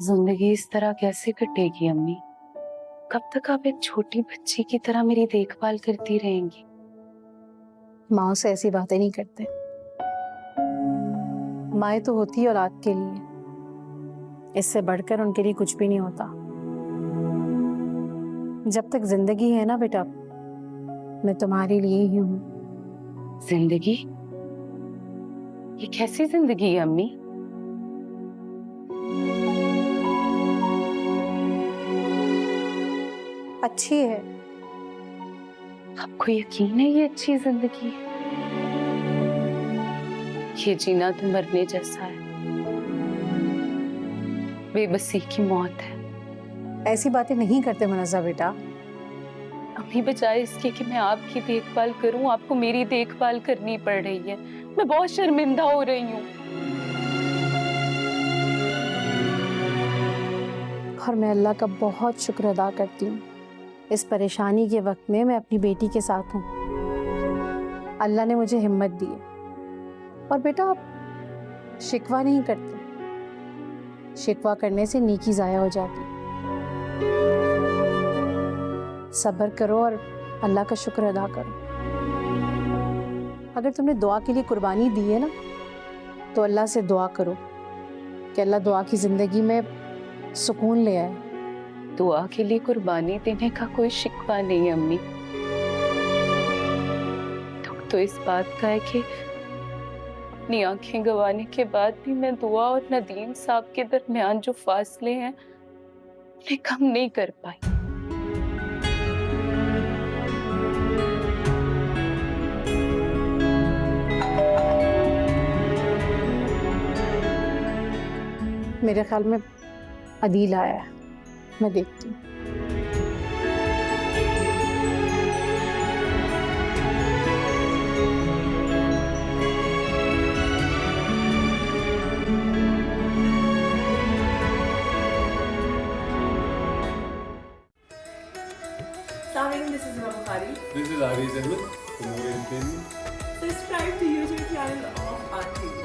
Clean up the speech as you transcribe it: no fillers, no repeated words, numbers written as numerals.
जिंदगी इस तरह कैसे कटेगी अम्मी? कब तक आप एक छोटी बच्ची की तरह मेरी देखभाल करती रहेंगी? माँ से ऐसी बातें नहीं करते। माएँ तो होती है औलाद के लिए, इससे बढ़कर उनके लिए कुछ भी नहीं होता। जब तक जिंदगी है ना बेटा, मैं तुम्हारे लिए ही हूँ। जिंदगी? ये कैसी जिंदगी है अम्मी? अच्छी है। आपको यकीन है ये अच्छी जिंदगी है? ये जीना तो मरने जैसा है, बेबसी की मौत है। ऐसी बातें नहीं करते मुनज़्ज़ा बेटा। अम्मी बजाय इसके कि मैं आपकी देखभाल करूं, आपको मेरी देखभाल करनी पड़ रही है। मैं बहुत शर्मिंदा हो रही हूँ। और मैं अल्लाह का बहुत शुक्र अदा करती हूँ, इस परेशानी के वक्त में मैं अपनी बेटी के साथ हूँ। अल्लाह ने मुझे हिम्मत दी है। और बेटा आप शिकवा नहीं करते, शिकवा करने से नेकी ज़ाया हो जाती। सब्र करो और अल्लाह का शुक्र अदा करो। अगर तुमने दुआ के लिए कुर्बानी दी है ना, तो अल्लाह से दुआ करो कि अल्लाह दुआ की ज़िंदगी में सुकून ले आए। दुआ के लिए कुर्बानी देने का कोई शिकवा नहीं है अम्मी। दुख तो इस बात का है कि अपनी आंखें गंवाने के बाद भी मैं दुआ और नदीम साहब के दरमियान जो फासले हैं उन्हें कम नहीं कर पाई। मेरे ख्याल में अदील आया है, मैं देखती हूँ। Assalamualaikum, this is Hima Bukhari. This is Ari Zahid, for more entertainment. Subscribe to YouTube channel of Aarti.